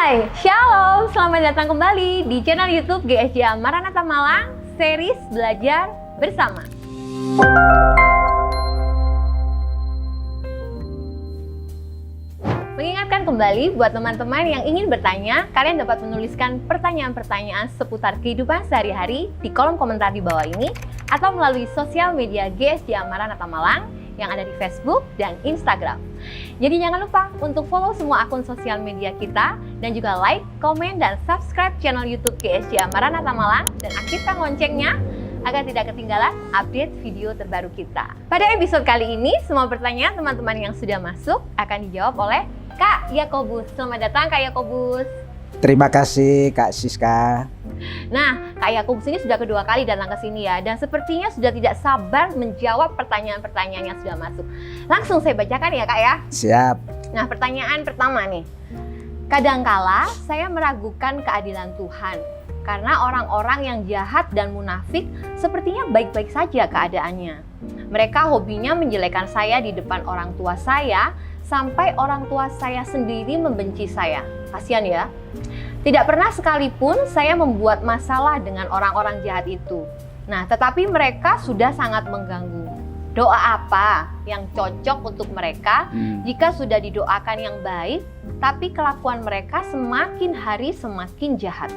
Hai, Shalom, selamat datang kembali di channel YouTube GSJA Maranatha Malang, series Belajar Bersama. Mengingatkan kembali buat teman-teman yang ingin bertanya, kalian dapat menuliskan pertanyaan-pertanyaan seputar kehidupan sehari-hari di kolom komentar di bawah ini atau melalui sosial media GSJA Maranatha Malang yang ada di Facebook dan Instagram. Jadi jangan lupa untuk follow semua akun sosial media kita dan juga like, komen, dan subscribe channel YouTube GSJA Maranatha Malang dan aktifkan loncengnya agar tidak ketinggalan update video terbaru kita. Pada episode kali ini, semua pertanyaan teman-teman yang sudah masuk akan dijawab oleh Kak Yakobus. Selamat datang Kak Yakobus. Terima kasih Kak Siska. Nah, Kak Yakobus ini sudah kedua kali datang ke sini ya, dan sepertinya sudah tidak sabar menjawab pertanyaan-pertanyaan yang sudah masuk. Langsung saya bacakan ya Kak ya. Siap. Nah, pertanyaan pertama nih. Kadangkala saya meragukan keadilan Tuhan karena orang-orang yang jahat dan munafik sepertinya baik-baik saja keadaannya. Mereka hobinya menjelekkan saya di depan orang tua saya sampai orang tua saya sendiri membenci saya. Kasihan ya. Tidak pernah sekalipun saya membuat masalah dengan orang-orang jahat itu. Nah, tetapi mereka sudah sangat mengganggu. Doa apa yang cocok untuk mereka jika sudah didoakan yang baik, tapi kelakuan mereka semakin hari semakin jahat?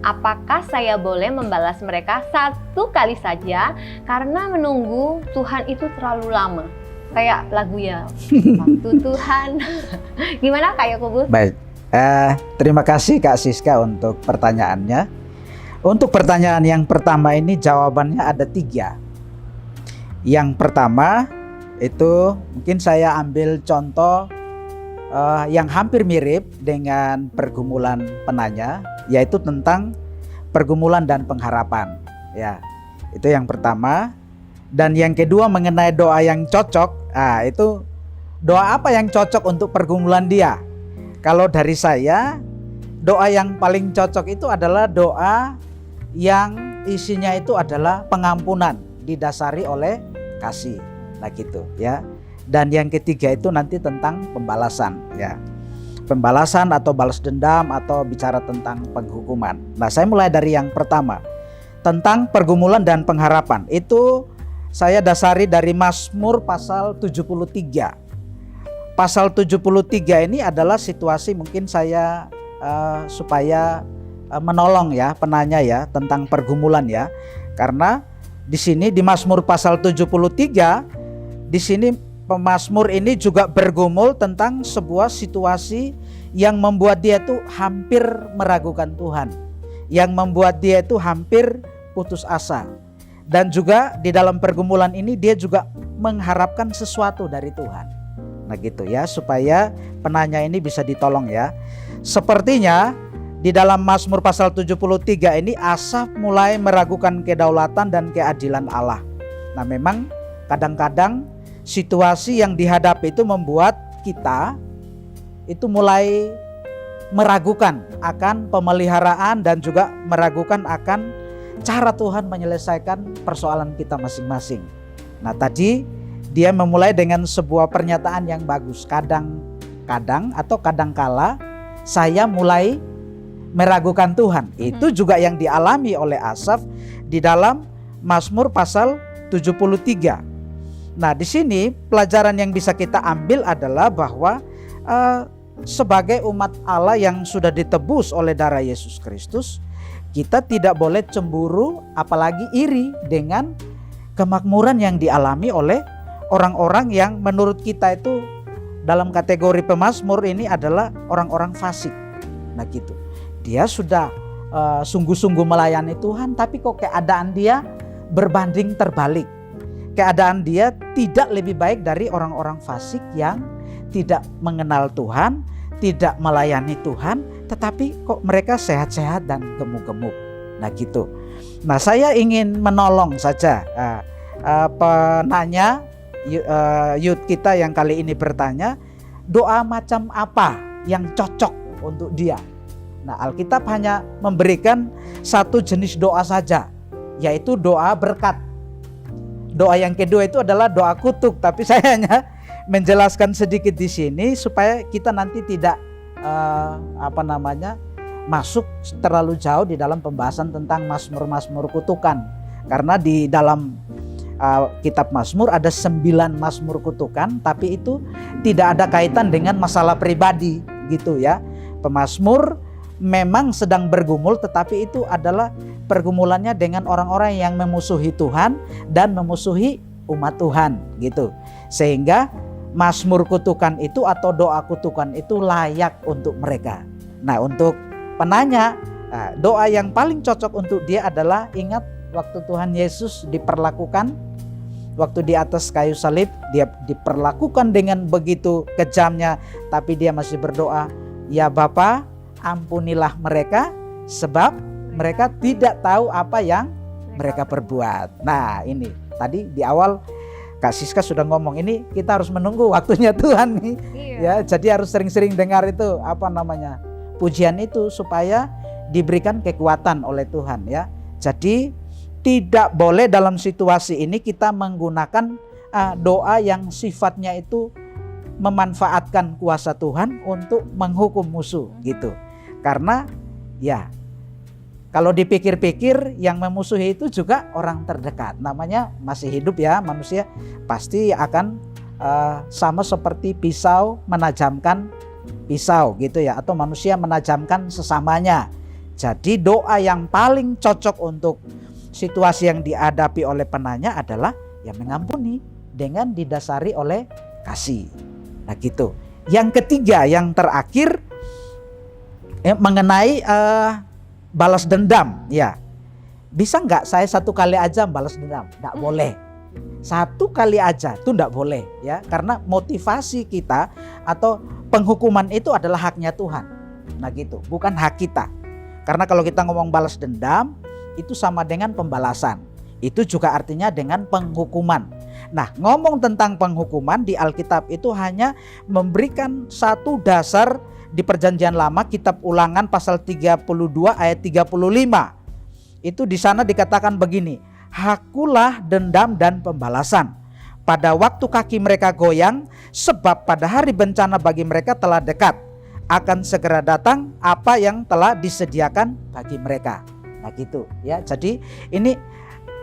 Apakah saya boleh membalas mereka satu kali saja karena menunggu Tuhan itu terlalu lama? Kayak lagu ya, waktu Tuhan. Gimana Kak Yakobus? Baik. Terima kasih Kak Siska untuk pertanyaannya. Untuk pertanyaan yang pertama ini jawabannya ada 3. Yang pertama itu mungkin saya ambil contoh yang hampir mirip dengan pergumulan penanya, yaitu tentang pergumulan dan pengharapan. Ya, itu yang pertama. Dan yang kedua mengenai doa yang cocok. Itu doa apa yang cocok untuk pergumulan dia? Kalau dari saya, doa yang paling cocok itu adalah doa yang isinya itu adalah pengampunan didasari oleh kasih. Nah gitu ya. Dan yang ketiga itu nanti tentang pembalasan ya. Pembalasan atau balas dendam atau bicara tentang penghukuman. Nah, saya mulai dari yang pertama. Tentang pergumulan dan pengharapan. Itu saya dasari dari Mazmur pasal 73. Pasal 73 ini adalah situasi mungkin saya supaya menolong ya penanya ya tentang pergumulan ya. Karena di sini di Mazmur pasal 73 di sini pemazmur ini juga bergumul tentang sebuah situasi yang membuat dia tuh hampir meragukan Tuhan. Yang membuat dia itu hampir putus asa. Dan juga di dalam pergumulan ini dia juga mengharapkan sesuatu dari Tuhan. Nah gitu ya, supaya penanya ini bisa ditolong ya. Sepertinya di dalam Mazmur pasal 73 ini Asaf mulai meragukan kedaulatan dan keadilan Allah. Nah memang kadang-kadang situasi yang dihadapi itu membuat kita itu mulai meragukan akan pemeliharaan dan juga meragukan akan cara Tuhan menyelesaikan persoalan kita masing-masing. Nah tadi dia memulai dengan sebuah pernyataan yang bagus. Kadang-kadang atau kadangkala saya mulai meragukan Tuhan. Itu juga yang dialami oleh Asaf di dalam Mazmur pasal 73. Nah, di sini pelajaran yang bisa kita ambil adalah bahwa sebagai umat Allah yang sudah ditebus oleh darah Yesus Kristus, kita tidak boleh cemburu apalagi iri dengan kemakmuran yang dialami oleh orang-orang yang menurut kita itu dalam kategori pemazmur ini adalah orang-orang fasik. Nah gitu. Dia sudah sungguh-sungguh melayani Tuhan, tapi kok keadaan dia berbanding terbalik. Keadaan dia tidak lebih baik dari orang-orang fasik yang tidak mengenal Tuhan, tidak melayani Tuhan, tetapi kok mereka sehat-sehat dan gemuk-gemuk. Nah gitu. Nah saya ingin menolong saja penanya youth kita yang kali ini bertanya, doa macam apa yang cocok untuk dia. Nah Alkitab hanya memberikan satu jenis doa saja, yaitu doa berkat. Doa yang kedua itu adalah doa kutuk, tapi saya hanya menjelaskan sedikit di sini supaya kita nanti tidak masuk terlalu jauh di dalam pembahasan tentang Mazmur-Mazmur kutukan. Karena di dalam kitab Mazmur ada 9 Mazmur kutukan, tapi itu tidak ada kaitan dengan masalah pribadi gitu ya. Pemazmur memang sedang bergumul, tetapi itu adalah pergumulannya dengan orang-orang yang memusuhi Tuhan dan memusuhi umat Tuhan gitu. Sehingga Mazmur kutukan itu atau doa kutukan itu layak untuk mereka. Nah, untuk penanya, doa yang paling cocok untuk dia adalah ingat waktu Tuhan Yesus diperlakukan, waktu di atas kayu salib, dia diperlakukan dengan begitu kejamnya, tapi dia masih berdoa, "Ya Bapa, ampunilah mereka sebab mereka tidak tahu apa yang mereka perbuat." Nah, ini tadi di awal Kak Siska sudah ngomong, ini kita harus menunggu waktunya Tuhan nih. Iya. Ya, jadi harus sering-sering dengar itu pujian itu supaya diberikan kekuatan oleh Tuhan ya. Jadi tidak boleh dalam situasi ini kita menggunakan doa yang sifatnya itu memanfaatkan kuasa Tuhan untuk menghukum musuh gitu. Karena ya kalau dipikir-pikir yang memusuhi itu juga orang terdekat, namanya masih hidup ya manusia, pasti akan sama seperti pisau menajamkan pisau gitu ya, atau manusia menajamkan sesamanya. Jadi doa yang paling cocok untuk situasi yang dihadapi oleh penanya adalah yang mengampuni dengan didasari oleh kasih. Nah gitu. Yang ketiga, yang terakhir mengenai balas dendam. Ya, bisa nggak saya 1 kali aja balas dendam? Nggak boleh. 1 kali aja itu nggak boleh ya, karena motivasi kita atau penghukuman itu adalah haknya Tuhan. Nah gitu, bukan hak kita. Karena kalau kita ngomong balas dendam itu sama dengan pembalasan. Itu juga artinya dengan penghukuman. Nah, ngomong tentang penghukuman di Alkitab itu hanya memberikan satu dasar di Perjanjian Lama, kitab Ulangan pasal 32 ayat 35. Itu di sana dikatakan begini, "Hakulah dendam dan pembalasan pada waktu kaki mereka goyang, sebab pada hari bencana bagi mereka telah dekat. Akan segera datang apa yang telah disediakan bagi mereka." Nah gitu ya. Jadi ini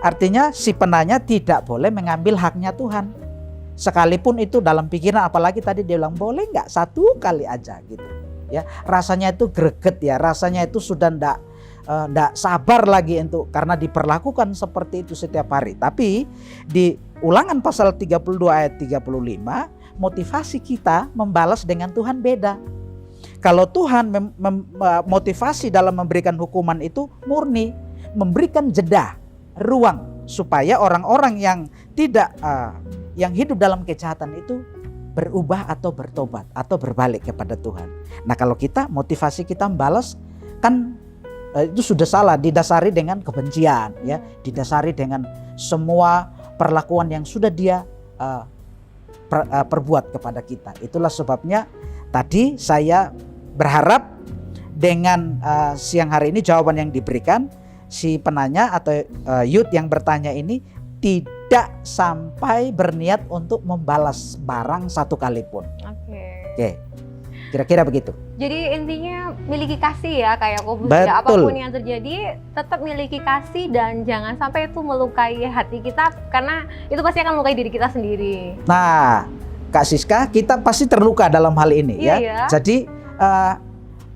artinya si penanya tidak boleh mengambil haknya Tuhan. Sekalipun itu dalam pikiran, apalagi tadi dia bilang boleh nggak 1 kali aja gitu. Ya, rasanya itu greget ya, rasanya itu sudah ndak sabar lagi karena diperlakukan seperti itu setiap hari. Tapi di Ulangan pasal 32 ayat 35, motivasi kita membalas dengan Tuhan beda. Kalau Tuhan motivasi dalam memberikan hukuman itu murni, memberikan jeda, ruang supaya orang-orang yang tidak yang hidup dalam kejahatan itu berubah atau bertobat atau berbalik kepada Tuhan. Nah, kalau kita motivasi kita membalas kan itu sudah salah, didasari dengan kebencian ya, didasari dengan semua perlakuan yang sudah dia perbuat kepada kita. Itulah sebabnya tadi saya berharap dengan siang hari ini jawaban yang diberikan si penanya atau youth yang bertanya ini tidak sampai berniat untuk membalas barang 1 kali pun. Oke. Kira-kira begitu. Jadi intinya miliki kasih ya kayak Yakobus ya, apapun yang terjadi tetap miliki kasih dan jangan sampai itu melukai hati kita, karena itu pasti akan melukai diri kita sendiri. Nah, Kak Siska, kita pasti terluka dalam hal ini ya. Jadi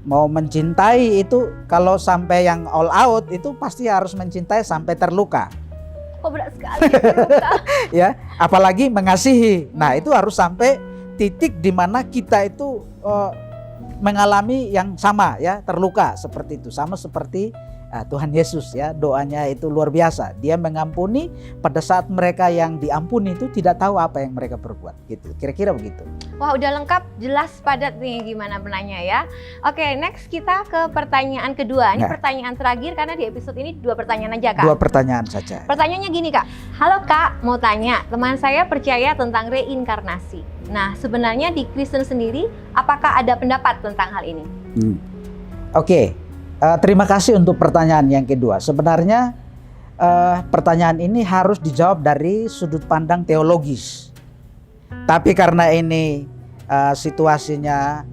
mau mencintai itu kalau sampai yang all out itu pasti harus mencintai sampai terluka. Kok berat sekali terluka. Ya, apalagi mengasihi. Nah, itu harus sampai titik di mana kita itu mengalami yang sama ya, terluka seperti itu, sama seperti Tuhan Yesus ya, doanya itu luar biasa. Dia mengampuni pada saat mereka yang diampuni itu tidak tahu apa yang mereka perbuat gitu. Kira-kira begitu. Wah, udah lengkap, jelas, padat nih gimana penanya ya. Oke, next kita ke pertanyaan kedua. Ini pertanyaan terakhir karena di episode ini 2 pertanyaan aja, Kak. 2 pertanyaan saja. Pertanyaannya gini, Kak. Halo Kak, mau tanya, teman saya percaya tentang reinkarnasi. Nah, sebenarnya di Kristen sendiri apakah ada pendapat tentang hal ini? Oke. Terima kasih untuk pertanyaan yang kedua. Sebenarnya pertanyaan ini harus dijawab dari sudut pandang teologis. Tapi karena ini situasinya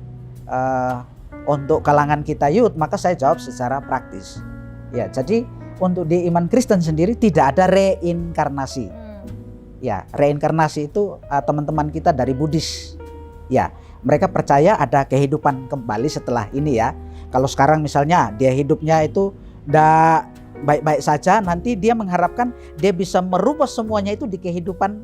untuk kalangan kita youth, maka saya jawab secara praktis. Ya, jadi untuk di iman Kristen sendiri tidak ada reinkarnasi. Ya, reinkarnasi itu teman-teman kita dari Buddhis. Ya, mereka percaya ada kehidupan kembali setelah ini ya. Kalau sekarang misalnya dia hidupnya itu udah baik-baik saja, nanti dia mengharapkan dia bisa merubah semuanya itu di kehidupan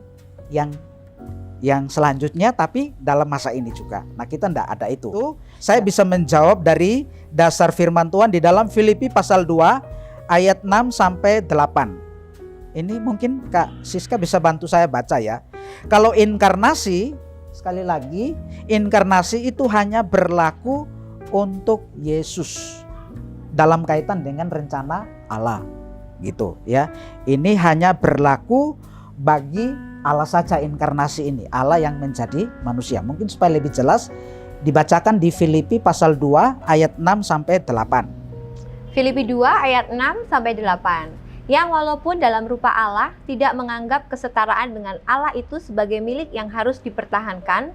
yang selanjutnya, tapi dalam masa ini juga. Nah, kita enggak ada itu. Saya bisa menjawab dari dasar firman Tuhan di dalam Filipi pasal 2 ayat 6 sampai 8. Ini mungkin Kak Siska bisa bantu saya baca ya. Kalau inkarnasi, sekali lagi, inkarnasi itu hanya berlaku untuk Yesus dalam kaitan dengan rencana Allah, gitu ya. Ini hanya berlaku bagi Allah saja inkarnasi ini, Allah yang menjadi manusia. Mungkin supaya lebih jelas dibacakan di Filipi pasal 2 ayat 6 sampai 8. Filipi 2 ayat 6 sampai 8. Yang walaupun dalam rupa Allah tidak menganggap kesetaraan dengan Allah itu sebagai milik yang harus dipertahankan,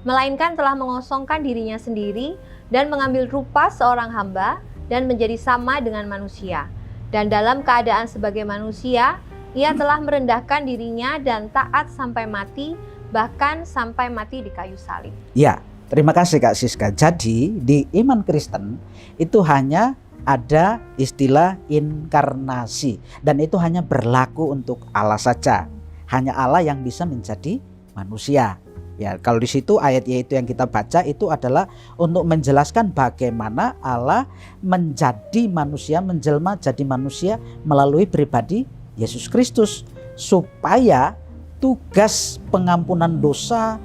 melainkan telah mengosongkan dirinya sendiri dan mengambil rupa seorang hamba dan menjadi sama dengan manusia. Dan dalam keadaan sebagai manusia, ia telah merendahkan dirinya dan taat sampai mati, bahkan sampai mati di kayu salib. Ya, terima kasih Kak Siska. Jadi di iman Kristen itu hanya ada istilah inkarnasi, dan itu hanya berlaku untuk Allah saja. Hanya Allah yang bisa menjadi manusia. Ya, kalau di situ ayat yaitu yang kita baca itu adalah untuk menjelaskan bagaimana Allah menjadi manusia, menjelma jadi manusia melalui pribadi Yesus Kristus, supaya tugas pengampunan dosa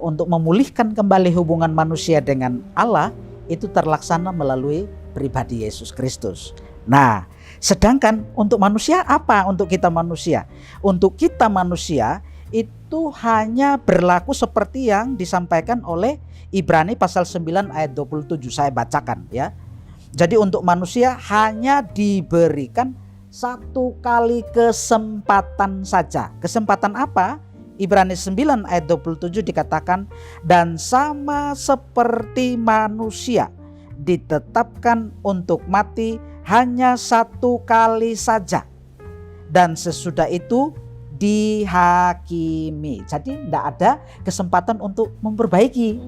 untuk memulihkan kembali hubungan manusia dengan Allah itu terlaksana melalui pribadi Yesus Kristus. Nah, sedangkan untuk manusia apa? Untuk kita manusia. Untuk kita manusia itu hanya berlaku seperti yang disampaikan oleh Ibrani pasal 9 ayat 27. Saya bacakan ya. Jadi untuk manusia hanya diberikan satu kali kesempatan saja. Kesempatan apa? Ibrani 9 ayat 27 dikatakan, dan sama seperti manusia ditetapkan untuk mati hanya satu kali saja, dan sesudah itu dihakimi. Jadi tidak ada kesempatan untuk memperbaiki.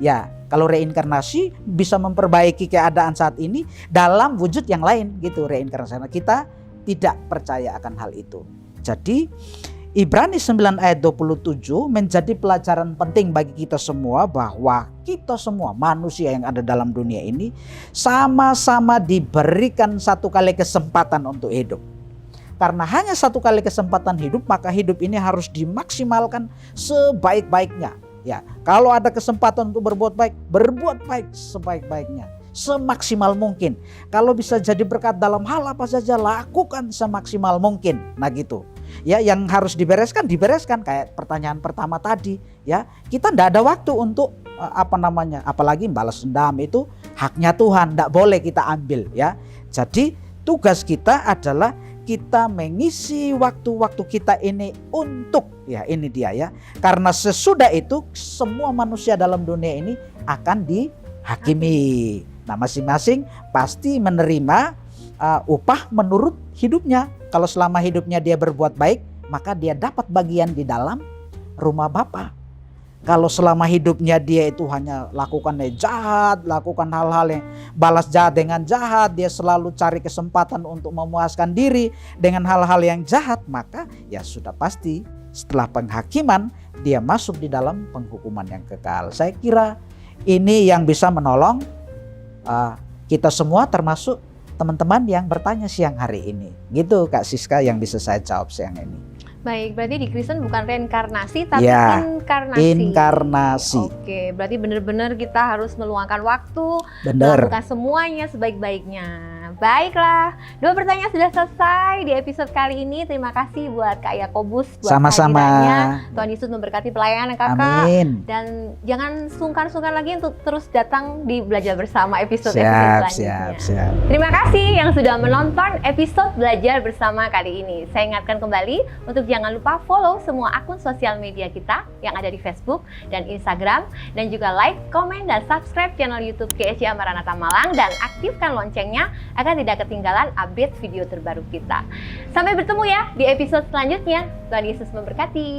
Ya, kalau reinkarnasi bisa memperbaiki keadaan saat ini dalam wujud yang lain gitu reinkarnasi. Nah, kita tidak percaya akan hal itu. Jadi Ibrani 9 ayat 27 menjadi pelajaran penting bagi kita semua, bahwa kita semua manusia yang ada dalam dunia ini sama-sama diberikan satu kali kesempatan untuk hidup. Karena hanya satu kali kesempatan hidup, maka hidup ini harus dimaksimalkan sebaik-baiknya. Ya, kalau ada kesempatan untuk berbuat baik sebaik-baiknya, semaksimal mungkin. Kalau bisa jadi berkat dalam hal apa saja, lakukan semaksimal mungkin. Nah gitu. Ya, yang harus dibereskan kayak pertanyaan pertama tadi. Ya, kita tidak ada waktu untuk apalagi balas dendam, itu haknya Tuhan, tidak boleh kita ambil. Ya, jadi tugas kita adalah kita mengisi waktu-waktu kita ini untuk, ya ini dia ya. Karena sesudah itu semua manusia dalam dunia ini akan dihakimi. Nah, masing-masing pasti menerima upah menurut hidupnya. Kalau selama hidupnya dia berbuat baik, maka dia dapat bagian di dalam rumah Bapa. Kalau selama hidupnya dia itu hanya lakukan jahat, lakukan hal-hal yang balas jahat dengan jahat, dia selalu cari kesempatan untuk memuaskan diri dengan hal-hal yang jahat, maka ya sudah pasti setelah penghakiman dia masuk di dalam penghukuman yang kekal. Saya kira ini yang bisa menolong kita semua, termasuk teman-teman yang bertanya siang hari ini. Gitu Kak Siska yang bisa saya jawab siang ini. Baik, berarti di Kristen bukan reinkarnasi tapi ya, inkarnasi. Inkarnasi. Oke, berarti benar-benar kita harus meluangkan waktu, Benar. melakukan semuanya sebaik-baiknya. Baiklah, 2 pertanyaan sudah selesai di episode kali ini. Terima kasih buat Kak Yakobus buat Sama-sama. kehadirannya. Tuhan Yesus memberkati pelayanan Kakak. Amin. Dan jangan sungkan-sungkan lagi untuk terus datang di Belajar Bersama episode selanjutnya. Siap. Terima kasih yang sudah menonton episode Belajar Bersama kali ini. Saya ingatkan kembali untuk jangan lupa follow semua akun sosial media kita yang ada di Facebook dan Instagram, dan juga like, komen, dan subscribe channel YouTube GSCA Maranatha Malang, dan aktifkan loncengnya agar tidak ketinggalan update video terbaru kita. Sampai bertemu ya di episode selanjutnya. Tuhan Yesus memberkati.